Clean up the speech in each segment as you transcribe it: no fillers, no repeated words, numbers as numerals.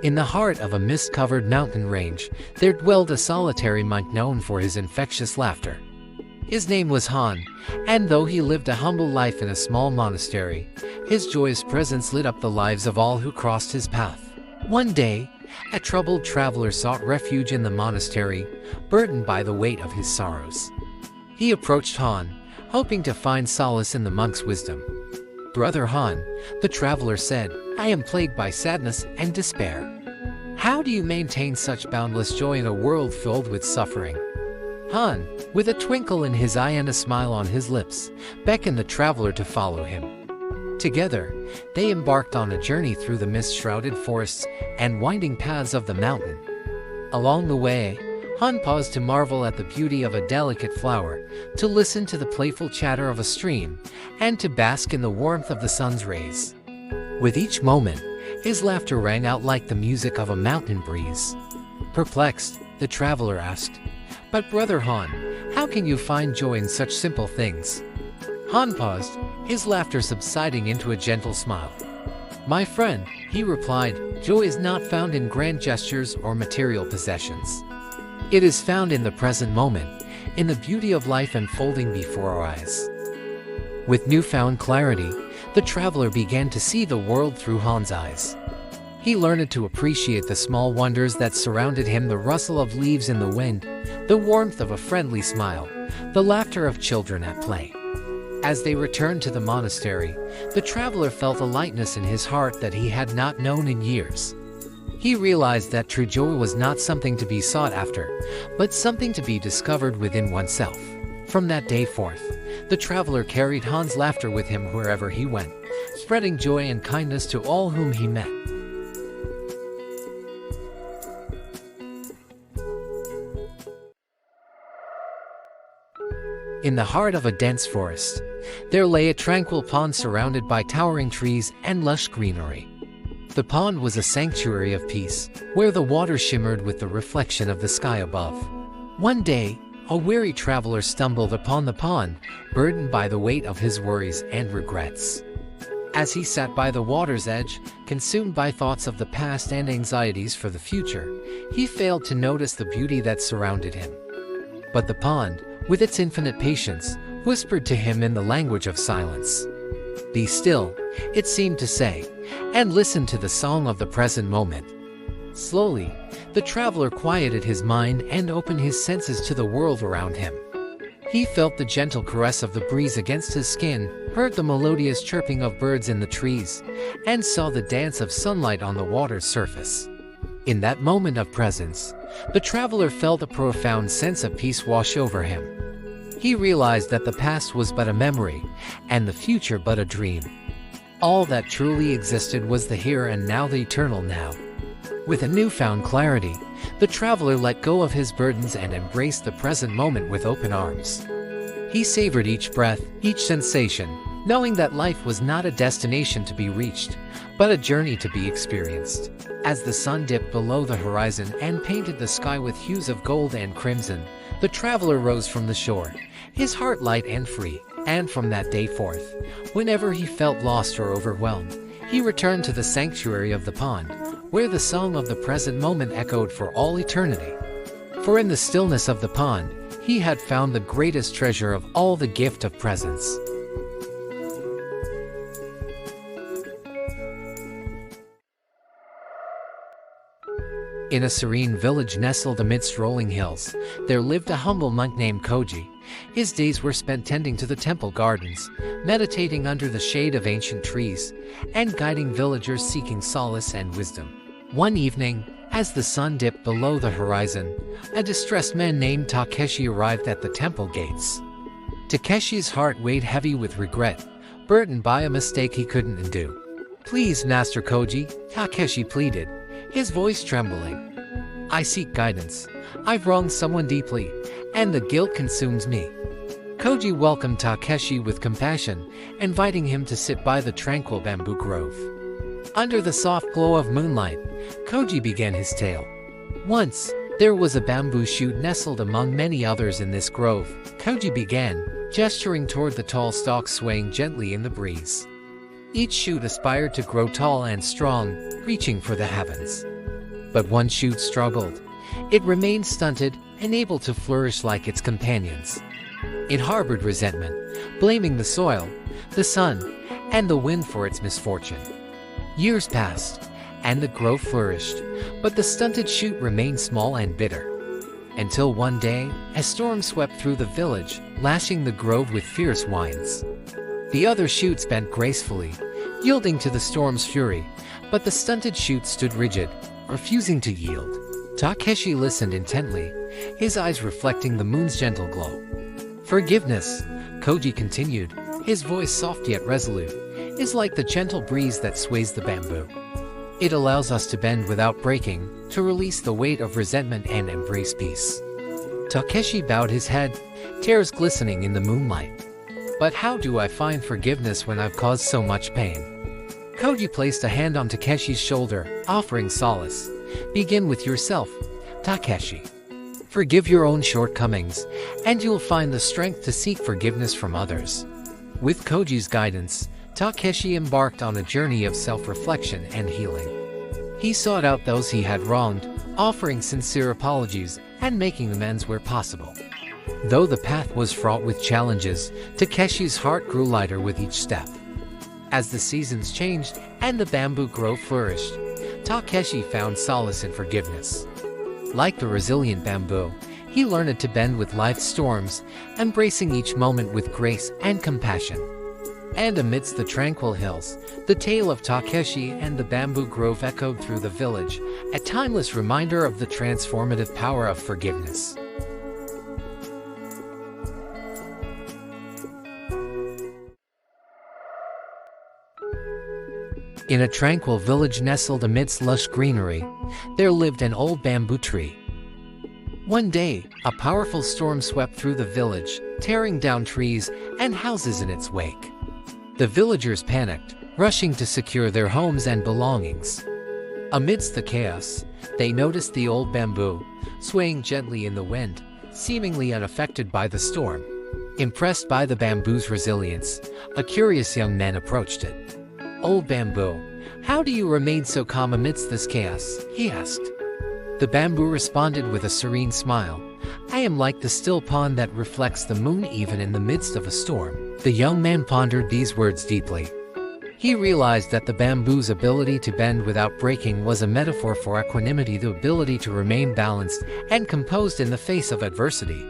In the heart of a mist-covered mountain range, there dwelled a solitary monk known for his infectious laughter. His name was Han, and though he lived a humble life in a small monastery, his joyous presence lit up the lives of all who crossed his path. One day, a troubled traveler sought refuge in the monastery, burdened by the weight of his sorrows. He approached Han, hoping to find solace in the monk's wisdom. "Brother Han," the traveler said, "I am plagued by sadness and despair. How do you maintain such boundless joy in a world filled with suffering?" Han, with a twinkle in his eye and a smile on his lips, beckoned the traveler to follow him. Together, they embarked on a journey through the mist-shrouded forests and winding paths of the mountain. Along the way, Han paused to marvel at the beauty of a delicate flower, to listen to the playful chatter of a stream, and to bask in the warmth of the sun's rays. With each moment, his laughter rang out like the music of a mountain breeze. Perplexed, the traveler asked, "But Brother Han, how can you find joy in such simple things?" Han paused, his laughter subsiding into a gentle smile. "My friend," he replied, "joy is not found in grand gestures or material possessions. It is found in the present moment, in the beauty of life unfolding before our eyes." With newfound clarity, the traveler began to see the world through Han's eyes. He learned to appreciate the small wonders that surrounded him: the rustle of leaves in the wind, the warmth of a friendly smile, the laughter of children at play. As they returned to the monastery, the traveler felt a lightness in his heart that he had not known in years. He realized that true joy was not something to be sought after, but something to be discovered within oneself. From that day forth, the traveler carried Han's laughter with him wherever he went, spreading joy and kindness to all whom he met. In the heart of a dense forest, there lay a tranquil pond surrounded by towering trees and lush greenery. The pond was a sanctuary of peace, where the water shimmered with the reflection of the sky above. One day, a weary traveler stumbled upon the pond, burdened by the weight of his worries and regrets. As he sat by the water's edge, consumed by thoughts of the past and anxieties for the future, he failed to notice the beauty that surrounded him. But the pond, with its infinite patience, whispered to him in the language of silence. "Be still," it seemed to say, "and listen to the song of the present moment." Slowly, the traveler quieted his mind and opened his senses to the world around him. He felt the gentle caress of the breeze against his skin, heard the melodious chirping of birds in the trees, and saw the dance of sunlight on the water's surface. In that moment of presence, the traveler felt a profound sense of peace wash over him. He realized that the past was but a memory, and the future but a dream. All that truly existed was the here and now, the eternal now. With a newfound clarity, the traveler let go of his burdens and embraced the present moment with open arms. He savored each breath, each sensation, knowing that life was not a destination to be reached, but a journey to be experienced. As the sun dipped below the horizon and painted the sky with hues of gold and crimson, the traveler rose from the shore, his heart light and free. And from that day forth, whenever he felt lost or overwhelmed, he returned to the sanctuary of the pond, where the song of the present moment echoed for all eternity. For in the stillness of the pond, he had found the greatest treasure of all, the gift of presence. In a serene village nestled amidst rolling hills, there lived a humble monk named Koji. His days were spent tending to the temple gardens, meditating under the shade of ancient trees, and guiding villagers seeking solace and wisdom. One evening, as the sun dipped below the horizon, a distressed man named Takeshi arrived at the temple gates. Takeshi's heart weighed heavy with regret, burdened by a mistake he couldn't undo. "Please, Master Koji," Takeshi pleaded, his voice trembling. "I seek guidance. I've wronged someone deeply, and the guilt consumes me." Koji welcomed Takeshi with compassion, inviting him to sit by the tranquil bamboo grove. Under the soft glow of moonlight, Koji began his tale. "Once, there was a bamboo shoot nestled among many others in this grove," Koji began, gesturing toward the tall stalks swaying gently in the breeze. Each shoot aspired to grow tall and strong, reaching for the heavens. But one shoot struggled. It remained stunted, unable to flourish like its companions. It harbored resentment, blaming the soil, the sun, and the wind for its misfortune. Years passed, and the grove flourished, but the stunted shoot remained small and bitter. Until one day, a storm swept through the village, lashing the grove with fierce winds. The other shoots bent gracefully, yielding to the storm's fury, but the stunted shoot stood rigid, refusing to yield. Takeshi listened intently, his eyes reflecting the moon's gentle glow. Forgiveness, Koji continued, his voice soft yet resolute, is like the gentle breeze that sways the bamboo. It allows us to bend without breaking, to release the weight of resentment and embrace peace. Takeshi bowed his head, tears glistening in the moonlight. But how do I find forgiveness when I've caused so much pain? Koji placed a hand on Takeshi's shoulder, offering solace. Begin with yourself, Takeshi. Forgive your own shortcomings, and you'll find the strength to seek forgiveness from others. With Koji's guidance, Takeshi embarked on a journey of self-reflection and healing. He sought out those he had wronged, offering sincere apologies and making amends where possible. Though the path was fraught with challenges, Takeshi's heart grew lighter with each step. As the seasons changed and the bamboo grove flourished, Takeshi found solace in forgiveness. Like the resilient bamboo, he learned to bend with life's storms, embracing each moment with grace and compassion. And amidst the tranquil hills, the tale of Takeshi and the bamboo grove echoed through the village, a timeless reminder of the transformative power of forgiveness. In a tranquil village nestled amidst lush greenery, there lived an old bamboo tree. One day, a powerful storm swept through the village, tearing down trees and houses in its wake. The villagers panicked, rushing to secure their homes and belongings. Amidst the chaos, they noticed the old bamboo, swaying gently in the wind, seemingly unaffected by the storm. Impressed by the bamboo's resilience, a curious young man approached it. "Old bamboo, how do you remain so calm amidst this chaos?" he asked. The bamboo responded with a serene smile. "I am like the still pond that reflects the moon even in the midst of a storm." The young man pondered these words deeply. He realized that the bamboo's ability to bend without breaking was a metaphor for equanimity, the ability to remain balanced and composed in the face of adversity.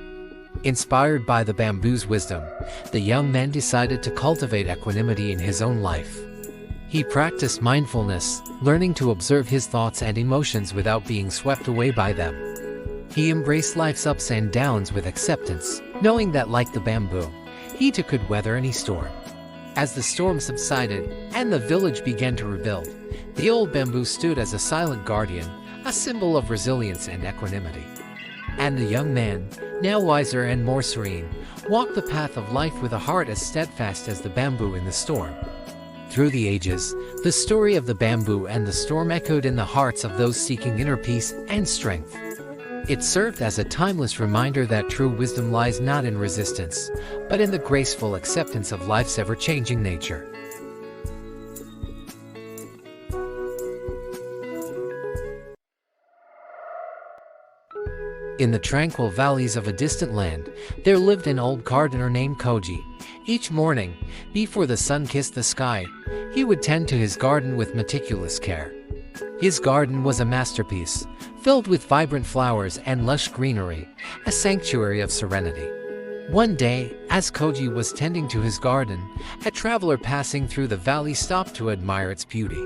Inspired by the bamboo's wisdom, the young man decided to cultivate equanimity in his own life. He practiced mindfulness, learning to observe his thoughts and emotions without being swept away by them. He embraced life's ups and downs with acceptance, knowing that like the bamboo, he too could weather any storm. As the storm subsided and the village began to rebuild, the old bamboo stood as a silent guardian, a symbol of resilience and equanimity. And the young man, now wiser and more serene, walked the path of life with a heart as steadfast as the bamboo in the storm. Through the ages, the story of the bamboo and the storm echoed in the hearts of those seeking inner peace and strength. It served as a timeless reminder that true wisdom lies not in resistance, but in the graceful acceptance of life's ever-changing nature. In the tranquil valleys of a distant land, there lived an old gardener named Koji. Each morning, before the sun kissed the sky, he would tend to his garden with meticulous care. His garden was a masterpiece, filled with vibrant flowers and lush greenery, a sanctuary of serenity. One day, as Koji was tending to his garden, a traveler passing through the valley stopped to admire its beauty.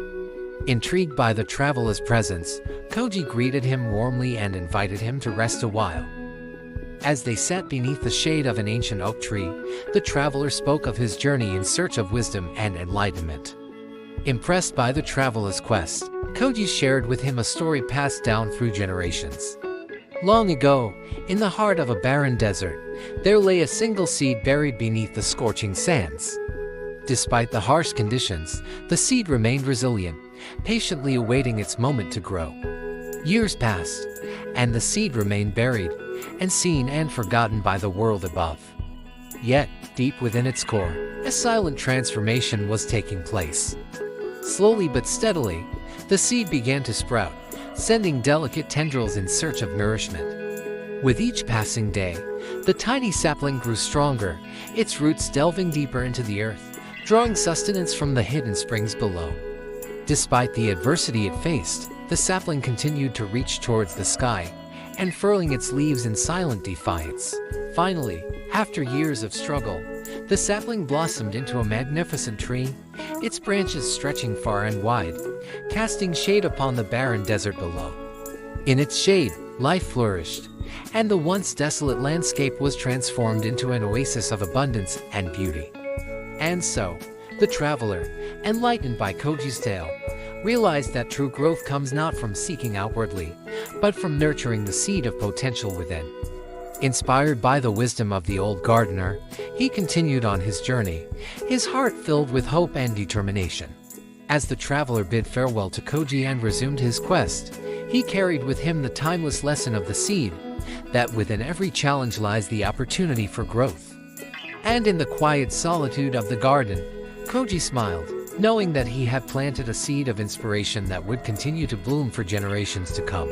Intrigued by the traveler's presence, Koji greeted him warmly and invited him to rest a while. As they sat beneath the shade of an ancient oak tree, the traveler spoke of his journey in search of wisdom and enlightenment. Impressed by the traveler's quest, Koji shared with him a story passed down through generations. Long ago, in the heart of a barren desert, there lay a single seed buried beneath the scorching sands. Despite the harsh conditions, the seed remained resilient, patiently awaiting its moment to grow. Years passed, and the seed remained buried, unseen and forgotten by the world above. Yet, deep within its core, a silent transformation was taking place. Slowly but steadily, the seed began to sprout, sending delicate tendrils in search of nourishment. With each passing day, the tiny sapling grew stronger, its roots delving deeper into the earth, drawing sustenance from the hidden springs below. Despite the adversity it faced, the sapling continued to reach towards the sky, unfurling its leaves in silent defiance. Finally, after years of struggle, the sapling blossomed into a magnificent tree, its branches stretching far and wide, casting shade upon the barren desert below. In its shade, life flourished, and the once desolate landscape was transformed into an oasis of abundance and beauty. And so, the traveler, enlightened by Koji's tale, realized that true growth comes not from seeking outwardly, but from nurturing the seed of potential within. Inspired by the wisdom of the old gardener, he continued on his journey, his heart filled with hope and determination. As the traveler bid farewell to Koji and resumed his quest, he carried with him the timeless lesson of the seed, that within every challenge lies the opportunity for growth. And in the quiet solitude of the garden, Koji smiled, knowing that he had planted a seed of inspiration that would continue to bloom for generations to come.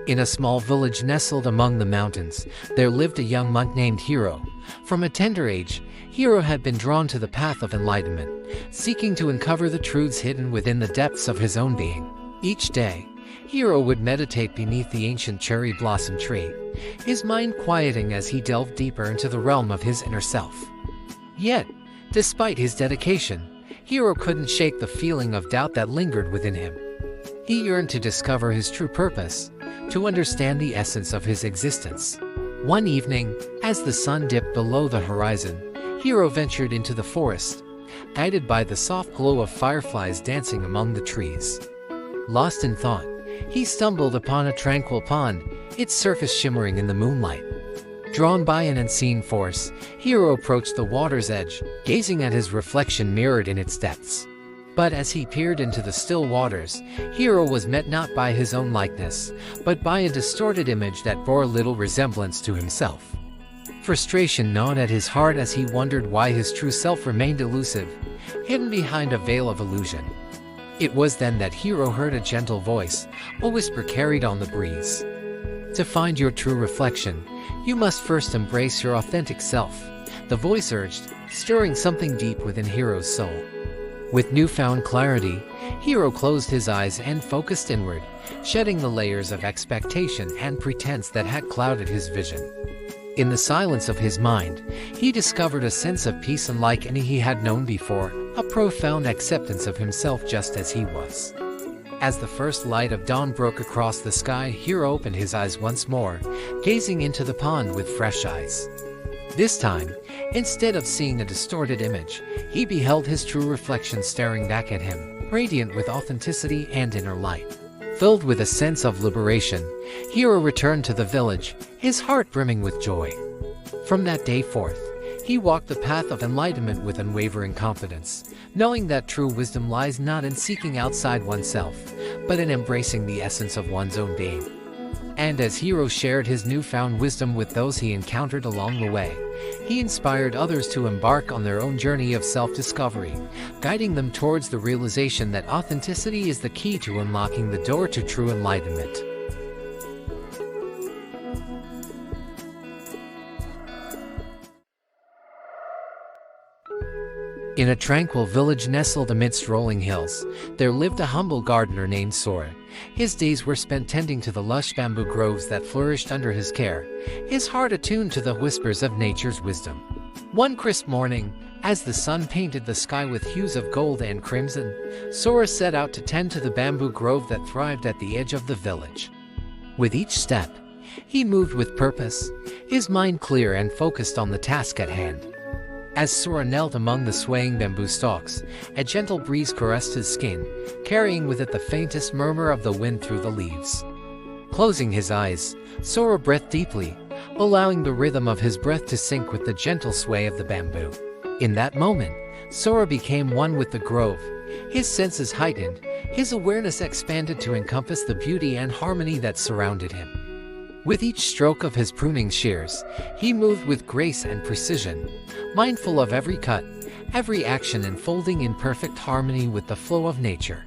In a small village nestled among the mountains, there lived a young monk named Hiro. From a tender age, Hiro had been drawn to the path of enlightenment, seeking to uncover the truths hidden within the depths of his own being. Each day, Hiro would meditate beneath the ancient cherry blossom tree, his mind quieting as he delved deeper into the realm of his inner self. Yet, despite his dedication, Hiro couldn't shake the feeling of doubt that lingered within him. He yearned to discover his true purpose, to understand the essence of his existence. One evening, as the sun dipped below the horizon, Hiro ventured into the forest, guided by the soft glow of fireflies dancing among the trees. Lost in thought, he stumbled upon a tranquil pond, its surface shimmering in the moonlight. Drawn by an unseen force, Hiro approached the water's edge, gazing at his reflection mirrored in its depths. But as he peered into the still waters, Hiro was met not by his own likeness, but by a distorted image that bore little resemblance to himself. Frustration gnawed at his heart as he wondered why his true self remained elusive, hidden behind a veil of illusion. It was then that Hiro heard a gentle voice, a whisper carried on the breeze. To find your true reflection, you must first embrace your authentic self, the voice urged, stirring something deep within Hiro's soul. With newfound clarity, Hiro closed his eyes and focused inward, shedding the layers of expectation and pretense that had clouded his vision. In the silence of his mind, he discovered a sense of peace unlike any he had known before, a profound acceptance of himself just as he was. As the first light of dawn broke across the sky, Hiro opened his eyes once more, gazing into the pond with fresh eyes. This time, instead of seeing a distorted image, he beheld his true reflection staring back at him, radiant with authenticity and inner light. Filled with a sense of liberation, Hiro returned to the village, his heart brimming with joy. From that day forth, he walked the path of enlightenment with unwavering confidence, knowing that true wisdom lies not in seeking outside oneself, but in embracing the essence of one's own being. And as Hiro shared his newfound wisdom with those he encountered along the way, he inspired others to embark on their own journey of self-discovery, guiding them towards the realization that authenticity is the key to unlocking the door to true enlightenment. In a tranquil village nestled amidst rolling hills, there lived a humble gardener named Sora. His days were spent tending to the lush bamboo groves that flourished under his care, his heart attuned to the whispers of nature's wisdom. One crisp morning, as the sun painted the sky with hues of gold and crimson, Sora set out to tend to the bamboo grove that thrived at the edge of the village. With each step, he moved with purpose, his mind clear and focused on the task at hand. As Sora knelt among the swaying bamboo stalks, a gentle breeze caressed his skin, carrying with it the faintest murmur of the wind through the leaves. Closing his eyes, Sora breathed deeply, allowing the rhythm of his breath to sync with the gentle sway of the bamboo. In that moment, Sora became one with the grove, his senses heightened, his awareness expanded to encompass the beauty and harmony that surrounded him. With each stroke of his pruning shears, he moved with grace and precision, mindful of every cut, every action unfolding in perfect harmony with the flow of nature.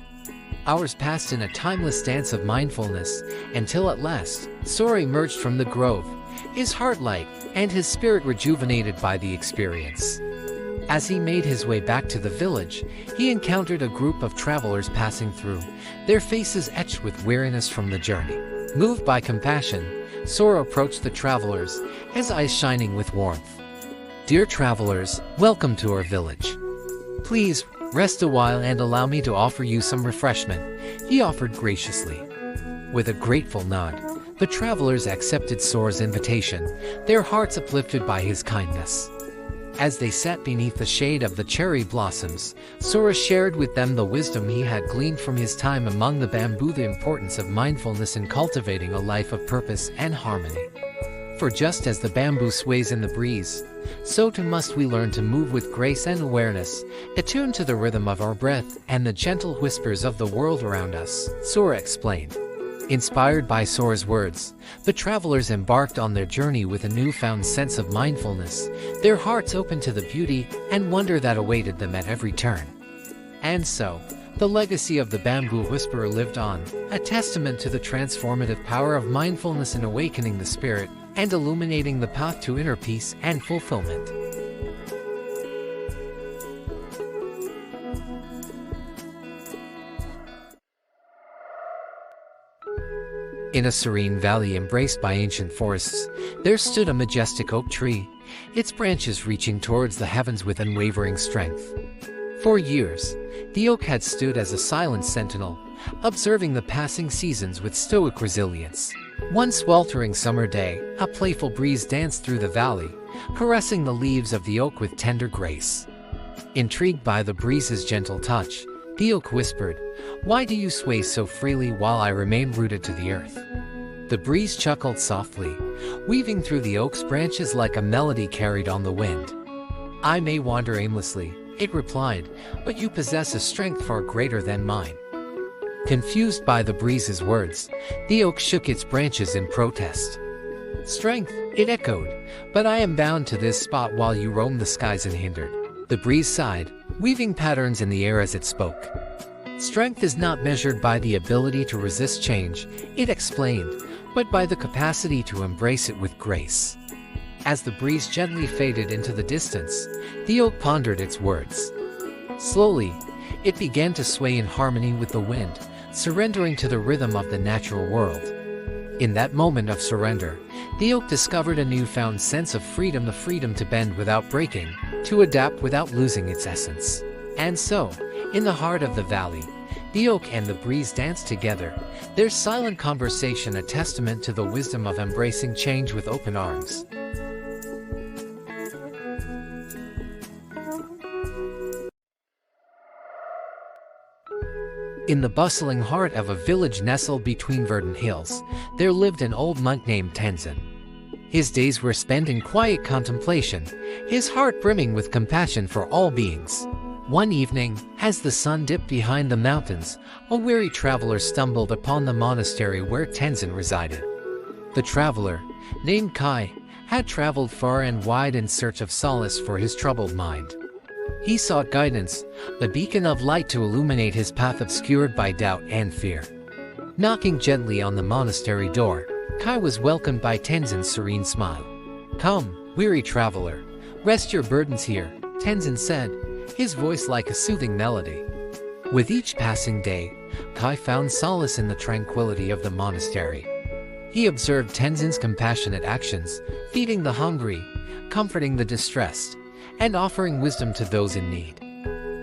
Hours passed in a timeless dance of mindfulness, until at last, Sora emerged from the grove, his heart light and his spirit rejuvenated by the experience. As he made his way back to the village, he encountered a group of travelers passing through, their faces etched with weariness from the journey. Moved by compassion, Sora approached the travelers, his eyes shining with warmth. "Dear travelers, welcome to our village. Please, rest a while and allow me to offer you some refreshment," he offered graciously. With a grateful nod, the travelers accepted Sora's invitation, their hearts uplifted by his kindness. As they sat beneath the shade of the cherry blossoms, Sora shared with them the wisdom he had gleaned from his time among the bamboo, the importance of mindfulness in cultivating a life of purpose and harmony. For just as the bamboo sways in the breeze, so too must we learn to move with grace and awareness, attuned to the rhythm of our breath and the gentle whispers of the world around us, Sora explained. Inspired by Sora's words, the travelers embarked on their journey with a newfound sense of mindfulness, their hearts open to the beauty and wonder that awaited them at every turn. And so, the legacy of the Bamboo Whisperer lived on, a testament to the transformative power of mindfulness in awakening the spirit and illuminating the path to inner peace and fulfillment. In a serene valley embraced by ancient forests, there stood a majestic oak tree, its branches reaching towards the heavens with unwavering strength. For years, the oak had stood as a silent sentinel, observing the passing seasons with stoic resilience. One sweltering summer day, a playful breeze danced through the valley, caressing the leaves of the oak with tender grace. Intrigued by the breeze's gentle touch, the oak whispered, "Why do you sway so freely while I remain rooted to the earth?" The breeze chuckled softly, weaving through the oak's branches like a melody carried on the wind. "I may wander aimlessly," it replied, "but you possess a strength far greater than mine." Confused by the breeze's words, the oak shook its branches in protest. "Strength," it echoed, "but I am bound to this spot while you roam the skies unhindered." The breeze sighed, weaving patterns in the air as it spoke. "Strength is not measured by the ability to resist change," it explained, "but by the capacity to embrace it with grace." As the breeze gently faded into the distance, the oak pondered its words. Slowly, it began to sway in harmony with the wind, surrendering to the rhythm of the natural world. In that moment of surrender, the oak discovered a newfound sense of freedom, the freedom to bend without breaking, to adapt without losing its essence. And so, in the heart of the valley, the oak and the breeze danced together, their silent conversation a testament to the wisdom of embracing change with open arms. In the bustling heart of a village nestled between verdant hills, there lived an old monk named Tenzin. His days were spent in quiet contemplation, his heart brimming with compassion for all beings. One evening, as the sun dipped behind the mountains, a weary traveler stumbled upon the monastery where Tenzin resided. The traveler, named Kai, had traveled far and wide in search of solace for his troubled mind. He sought guidance, a beacon of light to illuminate his path obscured by doubt and fear. Knocking gently on the monastery door, Kai was welcomed by Tenzin's serene smile. "Come, weary traveler, rest your burdens here," Tenzin said, his voice like a soothing melody. With each passing day, Kai found solace in the tranquility of the monastery. He observed Tenzin's compassionate actions, feeding the hungry, comforting the distressed, and offering wisdom to those in need.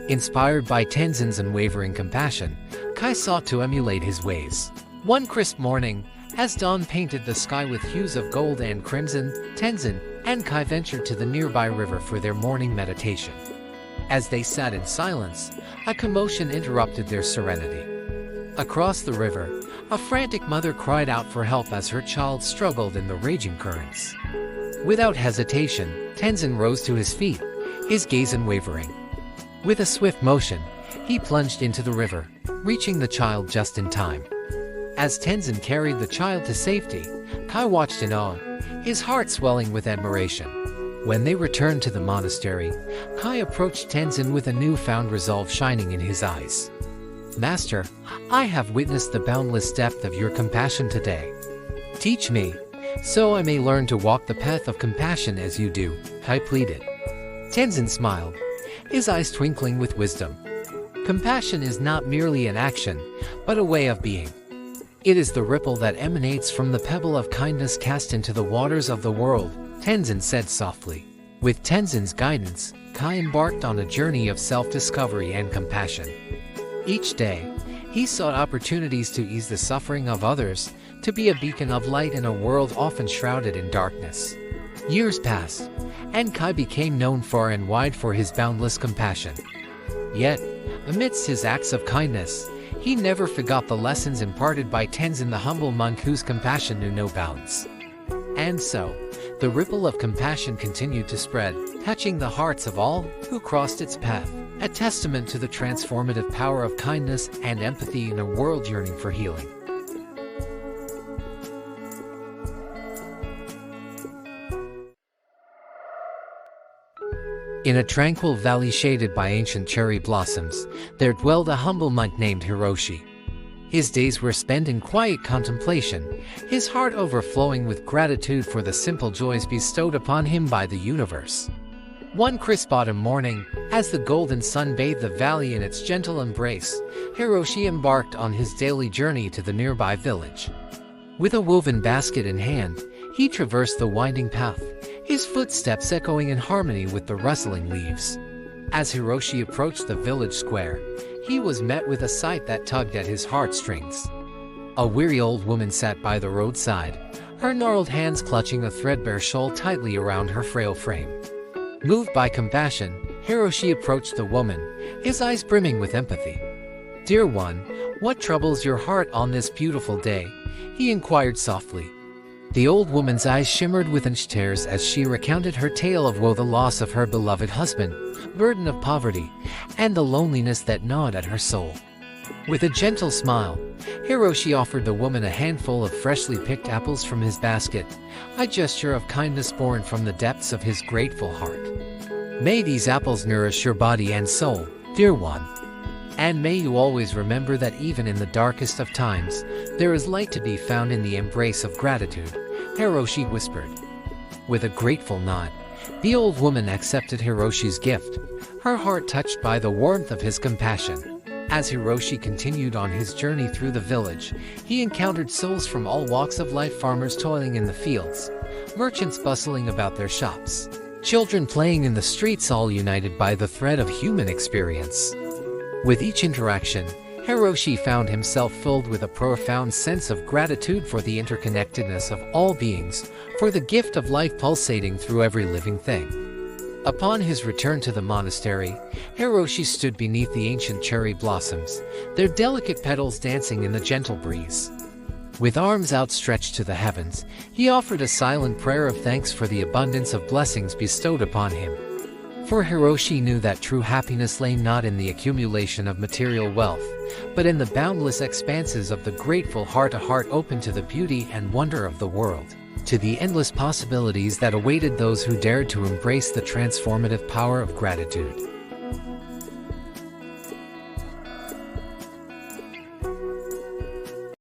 Inspired by Tenzin's unwavering compassion, Kai sought to emulate his ways. One crisp morning, as dawn painted the sky with hues of gold and crimson, Tenzin and Kai ventured to the nearby river for their morning meditation. As they sat in silence, a commotion interrupted their serenity. Across the river, a frantic mother cried out for help as her child struggled in the raging currents. Without hesitation, Tenzin rose to his feet, his gaze unwavering. With a swift motion, he plunged into the river, reaching the child just in time. As Tenzin carried the child to safety, Kai watched in awe, his heart swelling with admiration. When they returned to the monastery, Kai approached Tenzin with a newfound resolve shining in his eyes. "Master, I have witnessed the boundless depth of your compassion today. Teach me, so I may learn to walk the path of compassion as you do," Kai pleaded. Tenzin smiled, his eyes twinkling with wisdom. Compassion is not merely an action, but a way of being. It is the ripple that emanates from the pebble of kindness cast into the waters of the world, Tenzin said softly. With Tenzin's guidance, Kai embarked on a journey of self-discovery and compassion. Each day, he sought opportunities to ease the suffering of others, to be a beacon of light in a world often shrouded in darkness. Years passed, and Kai became known far and wide for his boundless compassion. Yet, amidst his acts of kindness, he never forgot the lessons imparted by Tenzin, the humble monk whose compassion knew no bounds. And so, the ripple of compassion continued to spread, touching the hearts of all who crossed its path, a testament to the transformative power of kindness and empathy in a world yearning for healing. In a tranquil valley shaded by ancient cherry blossoms, there dwelled a humble monk named Hiroshi. His days were spent in quiet contemplation, his heart overflowing with gratitude for the simple joys bestowed upon him by the universe. One crisp autumn morning, as the golden sun bathed the valley in its gentle embrace, Hiroshi embarked on his daily journey to the nearby village. With a woven basket in hand, he traversed the winding path, his footsteps echoing in harmony with the rustling leaves. As Hiroshi approached the village square, he was met with a sight that tugged at his heartstrings. A weary old woman sat by the roadside, her gnarled hands clutching a threadbare shawl tightly around her frail frame. Moved by compassion, Hiroshi approached the woman, his eyes brimming with empathy. "Dear one, what troubles your heart on this beautiful day?" he inquired softly. The old woman's eyes shimmered with tears as she recounted her tale of woe, the loss of her beloved husband, burden of poverty, and the loneliness that gnawed at her soul. With a gentle smile, Hiroshi offered the woman a handful of freshly picked apples from his basket, a gesture of kindness born from the depths of his grateful heart. "May these apples nourish your body and soul, dear one. And may you always remember that even in the darkest of times, there is light to be found in the embrace of gratitude," Hiroshi whispered. With a grateful nod, the old woman accepted Hiroshi's gift, her heart touched by the warmth of his compassion. As Hiroshi continued on his journey through the village, he encountered souls from all walks of life, farmers toiling in the fields, merchants bustling about their shops, children playing in the streets, all united by the thread of human experience. With each interaction, Hiroshi found himself filled with a profound sense of gratitude for the interconnectedness of all beings, for the gift of life pulsating through every living thing. Upon his return to the monastery, Hiroshi stood beneath the ancient cherry blossoms, their delicate petals dancing in the gentle breeze. With arms outstretched to the heavens, he offered a silent prayer of thanks for the abundance of blessings bestowed upon him. For Hiroshi knew that true happiness lay not in the accumulation of material wealth, but in the boundless expanses of the grateful heart, a heart open to the beauty and wonder of the world, to the endless possibilities that awaited those who dared to embrace the transformative power of gratitude.